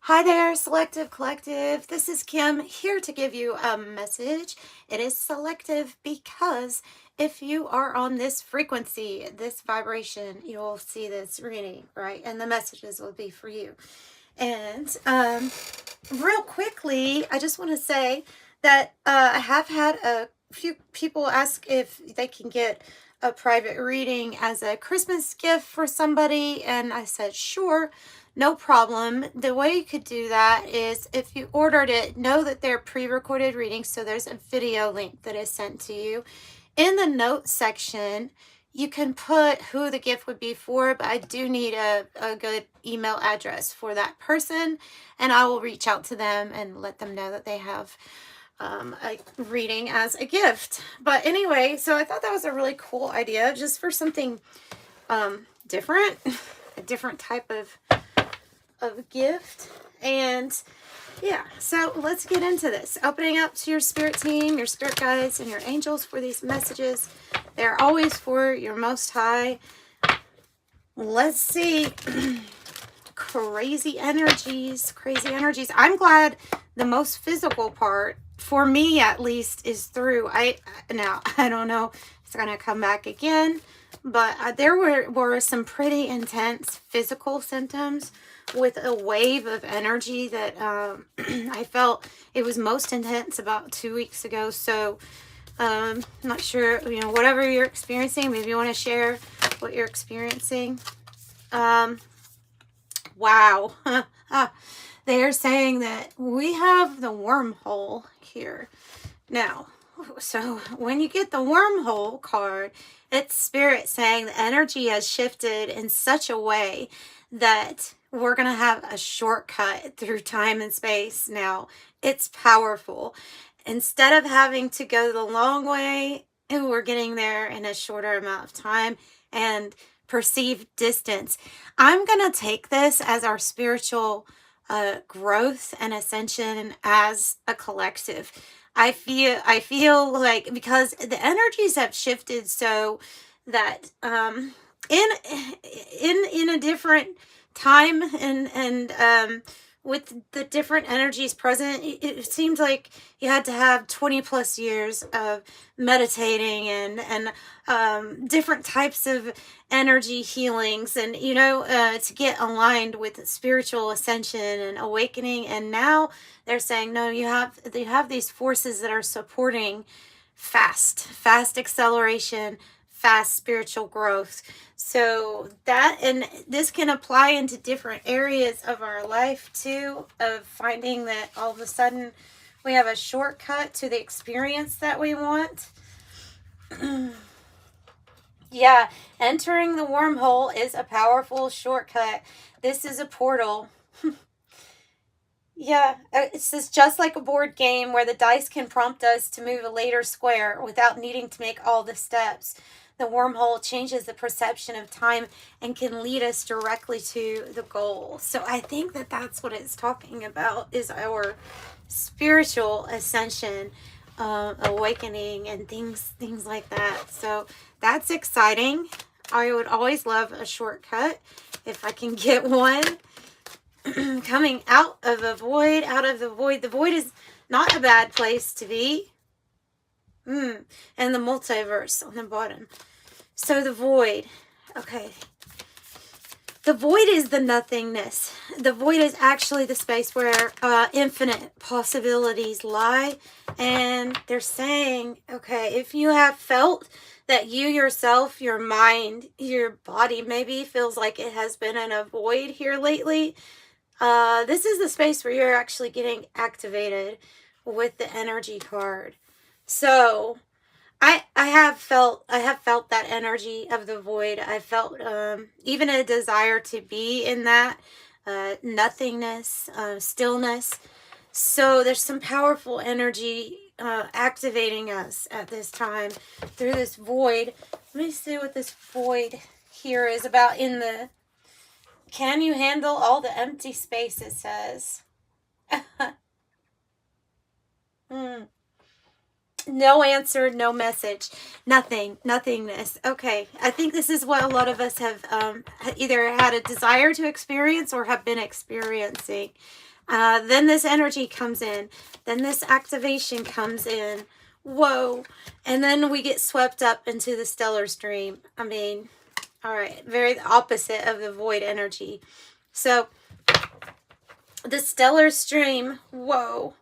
Hi there, Selective Collective. This is Kim here to give you a message. It is selective because if you are on this frequency, this vibration, you'll see this reading, right? And the messages will be for you. And real quickly, I just want to say that I have had a few people ask if they can get a private reading as a Christmas gift for somebody, and I said sure, no problem. The way you could do that is if you ordered it, know that they're pre-recorded readings, so there's a video link that is sent to you. In the notes section, you can put who the gift would be for, but I do need a good email address for that person, and I will reach out to them and let them know that they have a reading as a gift. But anyway, so I thought that was a really cool idea, just for something different, a different type of gift. And yeah, so let's get into this. Opening up to your spirit team, your spirit guides, and your angels for these messages. They're always for your most high. Let's see. Crazy energies. I'm glad the most physical part, for me at least, is through. I don't know if it's going to come back again, but there were some pretty intense physical symptoms with a wave of energy that I felt. It was most intense about 2 weeks ago. So not sure, whatever you're experiencing, maybe you want to share what you're experiencing. Wow. They're saying that we have the wormhole here. Now, so when you get the wormhole card, it's spirit saying the energy has shifted in such a way that we're going to have a shortcut through time and space now. It's powerful. Instead of having to go the long way, and we're getting there in a shorter amount of time and perceived distance. I'm going to take this as our spiritual growth and ascension as a collective. I feel like, because the energies have shifted so that in a different time and with the different energies present, it seems like you had to have 20 plus years of meditating and different types of energy healings and to get aligned with spiritual ascension and awakening. And now they're saying, no, they have these forces that are supporting fast acceleration, fast spiritual growth. So that, and this can apply into different areas of our life too, of finding that all of a sudden we have a shortcut to the experience that we want. Yeah, entering the wormhole is a powerful shortcut. This is a portal. Yeah, it's just like a board game where the dice can prompt us to move a later square without needing to make all the steps. The wormhole changes the perception of time and can lead us directly to the goal. So I think that that's what it's talking about, is our spiritual ascension, awakening, and things like that. So that's exciting. I would always love a shortcut if I can get one. Coming out of the void. The void is not a bad place to be. And the multiverse on the bottom. So the void. Okay. The void is the nothingness. The void is actually the space where infinite possibilities lie. And they're saying, okay, if you have felt that you yourself, your mind, your body maybe feels like it has been in a void here lately, this is the space where you're actually getting activated with the energy card. So I have felt that energy of the void. I felt even a desire to be in that nothingness, stillness. So there's some powerful energy activating us at this time through this void. Let me see what this void here is about. Can you handle all the empty space, it says. No answer, no message, nothing, nothingness. Okay, I think this is what a lot of us have either had a desire to experience or have been experiencing. Then this energy comes in. Then this activation comes in. Whoa. And then we get swept up into the stellar stream. I mean, all right, very opposite of the void energy. So the stellar stream, whoa.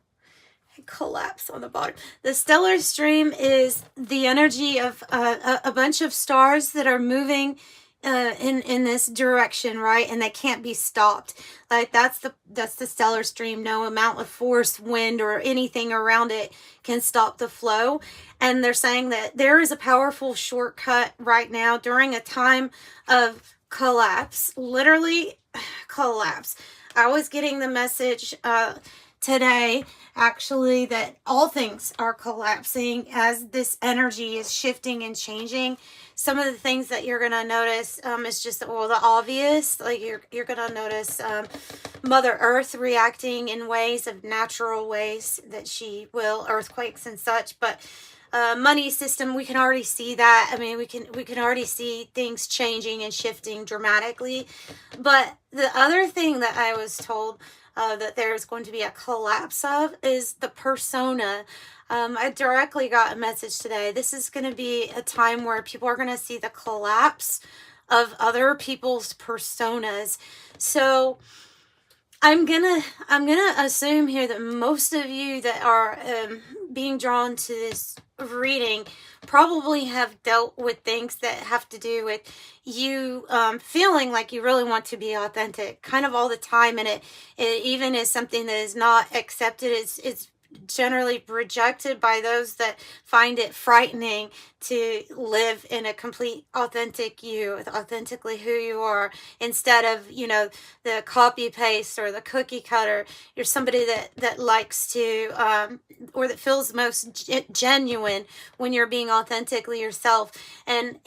Collapse on the bottom. The stellar stream is the energy of a bunch of stars that are moving in this direction, right? And they can't be stopped. Like that's the stellar stream. No amount of force, wind, or anything around it can stop the flow. And they're saying that there is a powerful shortcut right now during a time of collapse. Literally collapse. I was getting the message today, actually, that all things are collapsing as this energy is shifting and changing. Some of the things that you're going to notice is just, well, the obvious. Like you're going to notice Mother Earth reacting in ways of natural ways that she will, earthquakes and such. But money system, we can already see that. I mean, we can already see things changing and shifting dramatically. But the other thing that I was told that there's going to be a collapse of is the persona. I directly got a message today. This is going to be a time where people are going to see the collapse of other people's personas. So I'm gonna assume here that most of you that are being drawn to this reading probably have dealt with things that have to do with you feeling like you really want to be authentic kind of all the time, and it even is something that is not accepted. It's generally rejected by those that find it frightening to live in a complete authentic you, authentically who you are, instead of, you know, the copy paste or the cookie cutter. You're somebody that likes to or that feels most genuine when you're being authentically yourself. And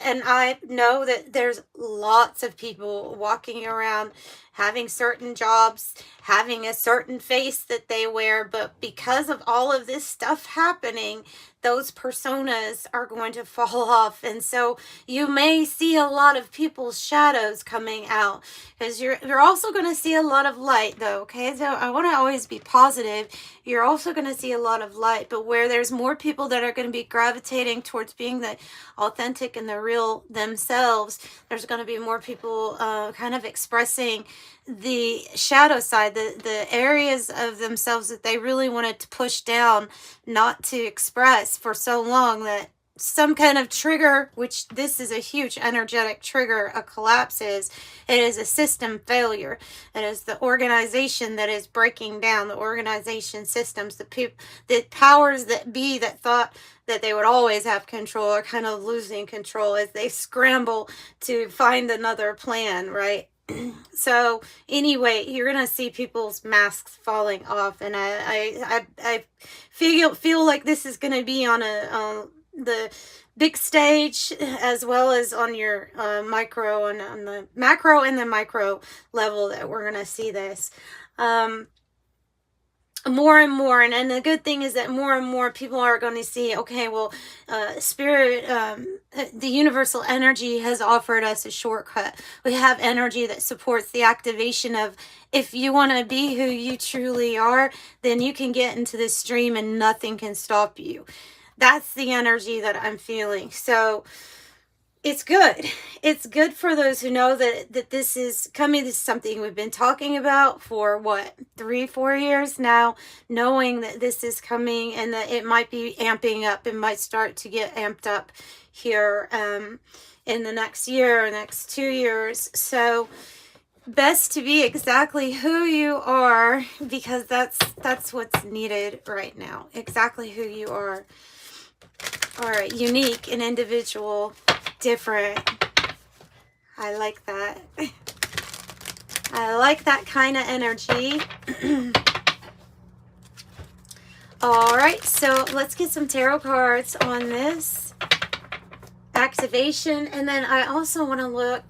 I know that there's lots of people walking around having certain jobs, having a certain face that they wear, but because of all of this stuff happening, those personas are going to fall off. And so you may see a lot of people's shadows coming out, because you're also going to see a lot of light, though. Okay, so I want to always be positive. You're also going to see a lot of light, but where there's more people that are going to be gravitating towards being the authentic and the real themselves, there's going to be more people kind of expressing the shadow side, the areas of themselves that they really wanted to push down, not to express for so long, that some kind of trigger, which this is a huge energetic trigger, a collapse is. It is a system failure. It is the organization that is breaking down, the organization systems, the powers that be that thought that they would always have control are kind of losing control as they scramble to find another plan, right? So anyway, you're gonna see people's masks falling off, and I feel like this is gonna be on the big stage as well as on your micro and on the macro and the micro level, that we're gonna see this more and more. And the good thing is that more and more people are going to see, okay, well, spirit, the universal energy has offered us a shortcut. We have energy that supports the activation of, if you want to be who you truly are, then you can get into this stream and nothing can stop you. That's the energy that I'm feeling. So it's good. It's good for those who know that this is coming. This is something we've been talking about for, 3-4 years now, knowing that this is coming and that it might be amping up. It might start to get amped up here in the next year or next 2 years. So best to be exactly who you are, because that's what's needed right now. Exactly who you are. All right, unique and individual. Different. I like that. I like that kind of energy. All right, so let's get some tarot cards on this activation, and then I also want to look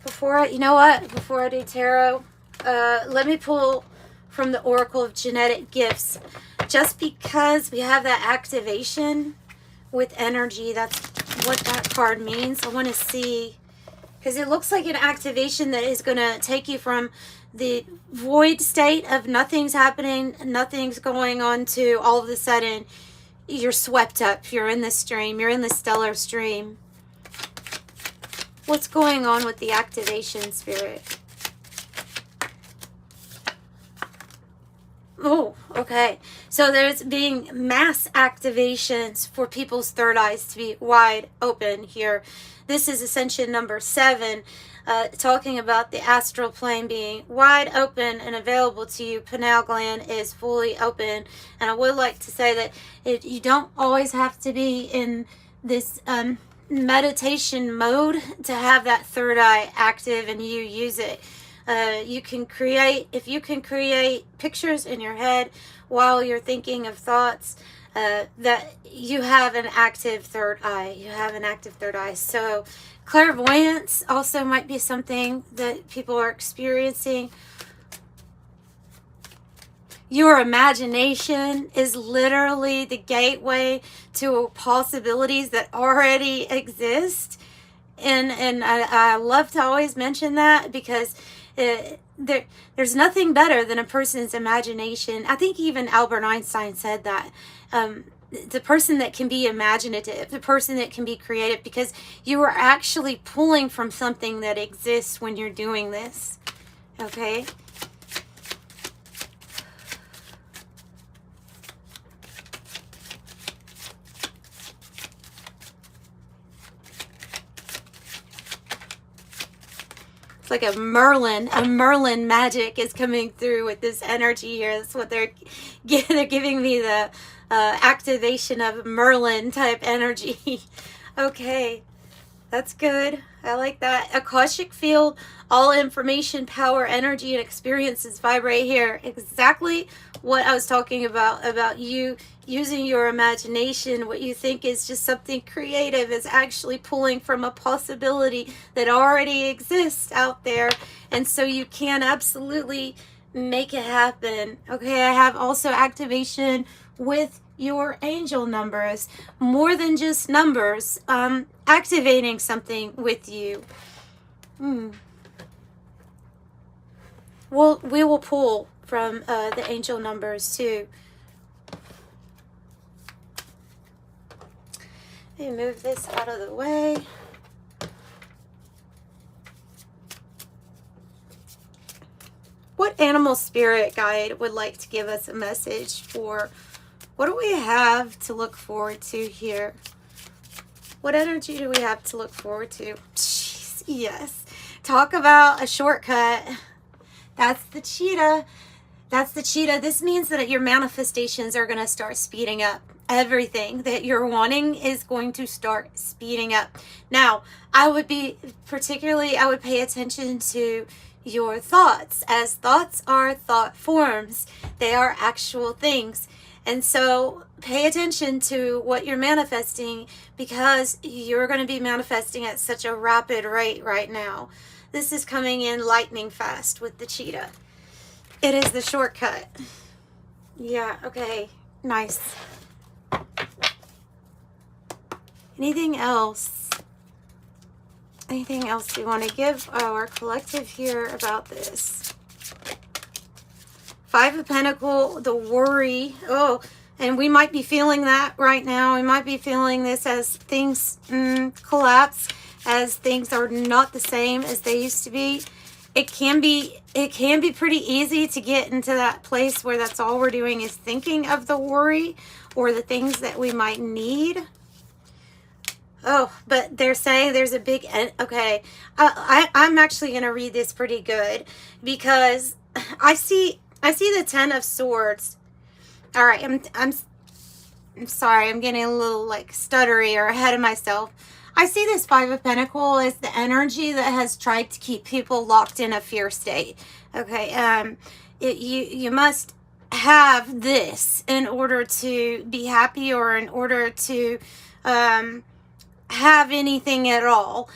before I do tarot. Let me pull from the Oracle of Genetic Gifts. Just because we have that activation with energy, that's what that card means. I want to see, because it looks like an activation that is going to take you from the void state of nothing's happening, nothing's going on, to all of a sudden you're swept up, you're in the stream, you're in the stellar stream. What's going on with the activation, Spirit? Oh, okay. So there's being mass activations for people's third eyes to be wide open here. This is Ascension number 7, talking about the astral plane being wide open and available to you. Pineal gland is fully open. And I would like to say that you don't always have to be in this meditation mode to have that third eye active and you use it. You can create, if you can create pictures in your head while you're thinking of thoughts, that you have an active third eye. You have an active third eye. So clairvoyance also might be something that people are experiencing. Your imagination is literally the gateway to possibilities that already exist. And I love to always mention that, because there's nothing better than a person's imagination. I think even Albert Einstein said that. The person that can be imaginative, the person that can be creative, because you are actually pulling from something that exists when you're doing this. Okay? It's like a Merlin magic is coming through with this energy here. That's what they're giving me, the activation of Merlin type energy. Okay, that's good. I like that. Akashic field, all information, power, energy, and experiences vibrate here. Exactly what I was talking about you using your imagination. What you think is just something creative is actually pulling from a possibility that already exists out there. And so you can absolutely make it happen. Okay, I have also activation with your angel numbers. More than just numbers. Activating something with you. Well, we will pull from the angel numbers too. Let me move this out of the way. What animal spirit guide would like to give us a message for what do we have to look forward to here? What energy do we have to look forward to? Jeez, yes. Talk about a shortcut. That's the cheetah. That's the cheetah. This means that your manifestations are going to start speeding up. Everything that you're wanting is going to start speeding up. Now, I would pay attention to your thoughts, as thoughts are thought forms. They are actual things. And so pay attention to what you're manifesting, because you're going to be manifesting at such a rapid rate right now. This is coming in lightning fast with the cheetah. It is the shortcut. Yeah, okay. Nice. Anything else? Anything else you want to give our collective here about this? Five of Pentacles, the worry. Oh, and we might be feeling that right now. We might be feeling this as things collapse, as things are not the same as they used to be. It can be pretty easy to get into that place where that's all we're doing is thinking of the worry or the things that we might need. Oh, but they're saying there's a big... Okay, I'm actually going to read this pretty good, because I see the Ten of Swords. All right, I'm sorry, I'm getting a little like stuttery or ahead of myself. I see this Five of Pentacles as the energy that has tried to keep people locked in a fear state. Okay, you must have this in order to be happy, or in order to have anything at all.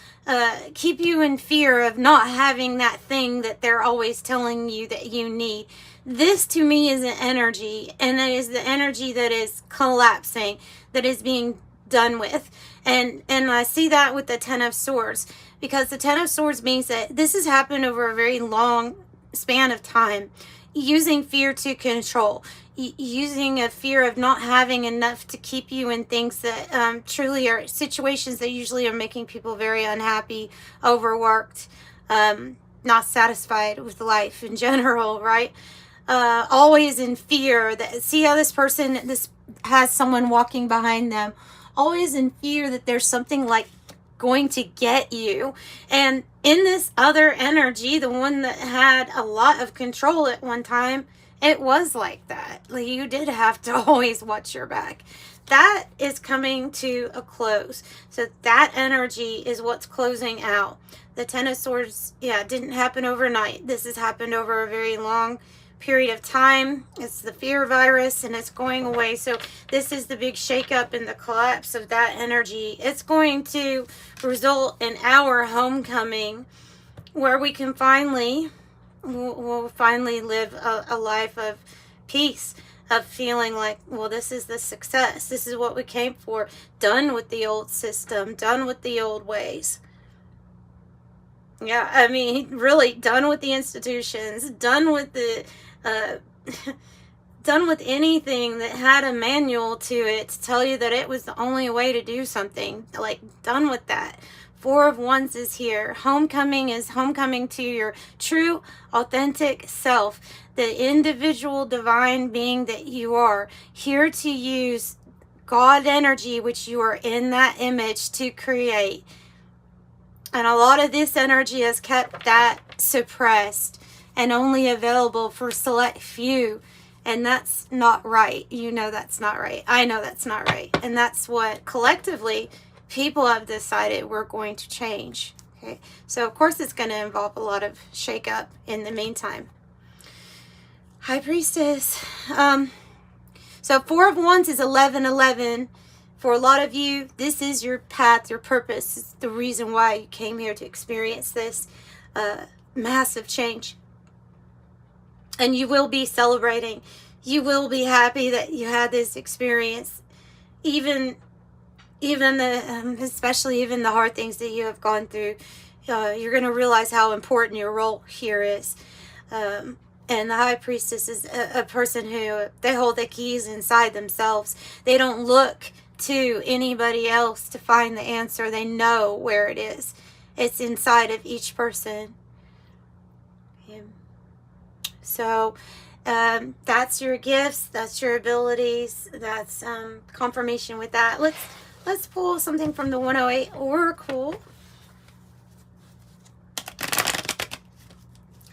Keep you in fear of not having that thing that they're always telling you that you need. This to me is an energy, and it is the energy that is collapsing, that is being done with. And I see that with the Ten of Swords, because the Ten of Swords means that this has happened over a very long span of time, using fear to control, using a fear of not having enough to keep you in things that truly are situations that usually are making people very unhappy, overworked, not satisfied with life in general, right? Always in fear that, see how this has someone walking behind them, always in fear that there's something like going to get you. And in this other energy, the one that had a lot of control at one time, it was like that. Like, you did have to always watch your back. That is coming to a close. So that energy is what's closing out. The Ten of Swords, yeah, didn't happen overnight. This has happened over a very long period of time. It's the fear virus, and it's going away. So this is the big shakeup and the collapse of that energy. It's going to result in our homecoming, where we can we'll finally live a life of peace, of feeling like, well, this is the success. This is what we came for. Done with the old system, done with the old ways. Yeah, I mean, really done with the institutions, done with the done with anything that had a manual to it to tell you that it was the only way to do something. Like, done with that. Four of Wands is here. Homecoming is homecoming to your true, authentic self, the individual divine being that you are, here to use God energy, which you are in that image to create. And a lot of this energy has kept that suppressed and only available for select few. And that's not right. You know that's not right. I know that's not right. And that's what collectively people have decided we're going to change. Okay, so of course it's going to involve a lot of shakeup in the meantime. High Priestess. So Four of Wands is 1111. For a lot of you, this is your path, your purpose. It's the reason why you came here to experience this massive change. And you will be celebrating. You will be happy that you had this experience. Even especially the hard things that you have gone through. You're going to realize how important your role here is. And the High Priestess is a person who, they hold the keys inside themselves. They don't look to anybody else to find the answer. They know where it is. It's inside of each person. So that's your gifts, that's your abilities, that's confirmation with that. Let's pull something from the 108 Oracle.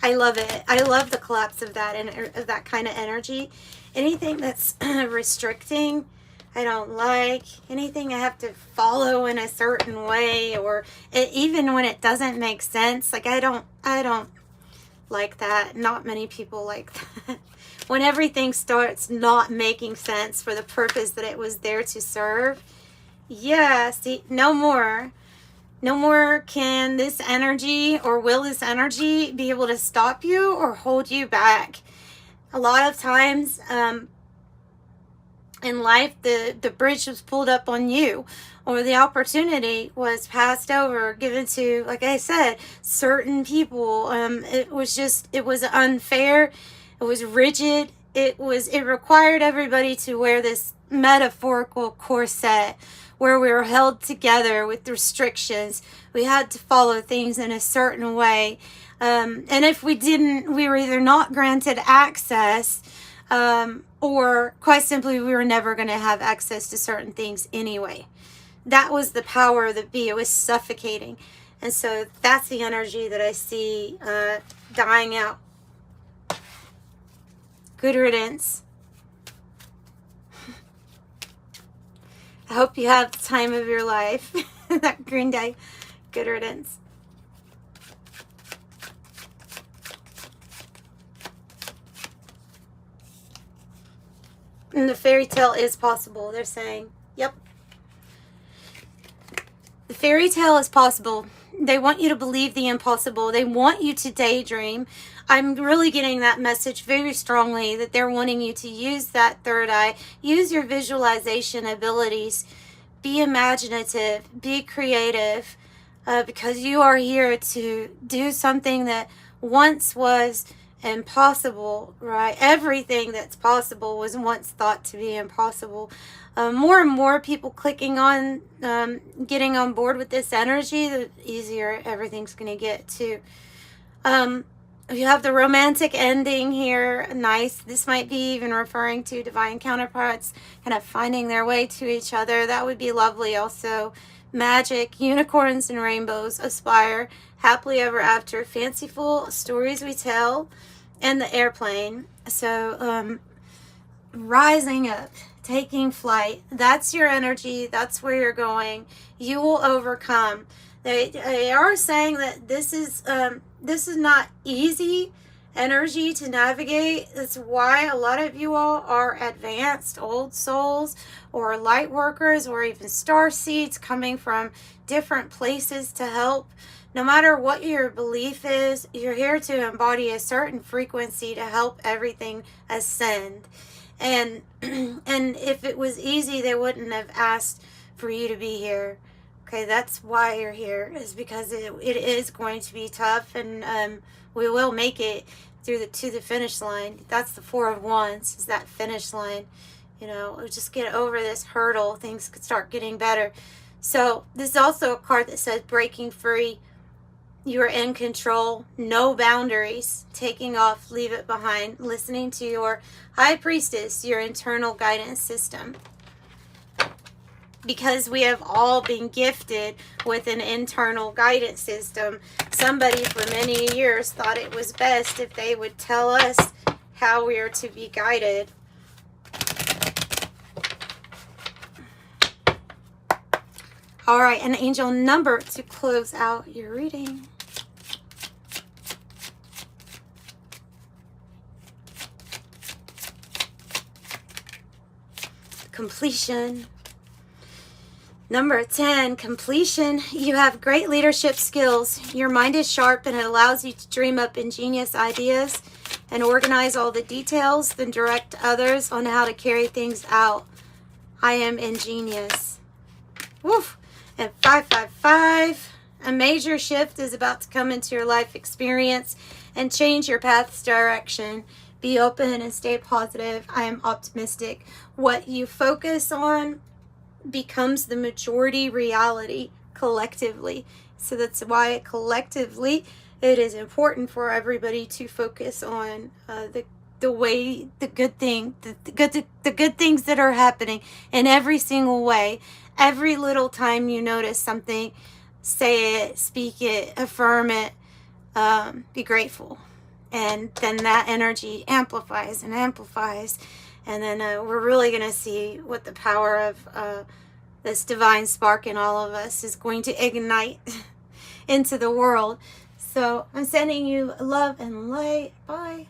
I love it. I love the collapse of that and of that kind of energy. Anything that's restricting, I don't like. Anything I have to follow in a certain way, or even when it doesn't make sense. Like, I don't like that. Not many people like that. When everything starts not making sense for the purpose that it was there to serve. Yeah, see, no more. No more can this energy, or will this energy be able to stop you or hold you back. A lot of times in life, the bridge was pulled up on you, or the opportunity was passed over, given to, like I said, certain people. It was unfair. It was rigid. It required everybody to wear this metaphorical corset where we were held together with restrictions. We had to follow things in a certain way. And if we didn't, we were either not granted access, or quite simply, we were never going to have access to certain things anyway. That was the power of the bee. It was suffocating. And so that's the energy that I see dying out. Good riddance. I hope you have the time of your life. That green die. Good riddance. And the fairy tale is possible, they're saying. Yep. fairy tale is possible. They want you to believe the impossible. They want you to daydream. I'm really getting that message very strongly, that they're wanting you to use that third eye, use your visualization abilities, be imaginative, be creative, because you are here to do something that once was impossible, right? Everything that's possible was once thought to be impossible. More and more people clicking on, getting on board with this energy, the easier everything's going to get too. You have the romantic ending here. Nice. This might be even referring to divine counterparts kind of finding their way to each other. That would be lovely also. Magic, unicorns and rainbows, aspire, happily ever after, fanciful stories we tell, and the airplane. So, rising up, taking flight. That's your energy. That's where you're going. You will overcome. They are saying that this is not easy energy to navigate. That's why a lot of you all are advanced old souls or light workers or even star seeds coming from different places to help. No matter what your belief is, you're here to embody a certain frequency to help everything ascend. And if it was easy, they wouldn't have asked for you to be here. Okay, that's why you're here, is because it is going to be tough, and we will make it to the finish line. That's the Four of Wands, is that finish line. You know, just get over this hurdle. Things could start getting better. So this is also a card that says breaking free. You are in control, no boundaries, taking off, leave it behind, listening to your high priestess, your internal guidance system. Because we have all been gifted with an internal guidance system. Somebody for many years thought it was best if they would tell us how we are to be guided. All right, an angel number to close out your reading. Completion. Number 10, completion. You have great leadership skills. Your mind is sharp and it allows you to dream up ingenious ideas and organize all the details, then direct others on how to carry things out. I am ingenious. Woof. And 555, a major shift is about to come into your life experience and change your path's direction. Be open and stay positive. I am optimistic. What you focus on becomes the majority reality collectively. So that's why collectively it is important for everybody to focus on the good things that are happening in every single way. Every little time you notice something, say it, speak it, affirm it, be grateful. And then that energy amplifies and amplifies. And then we're really going to see what the power of this divine spark in all of us is going to ignite into the world. So I'm sending you love and light. Bye.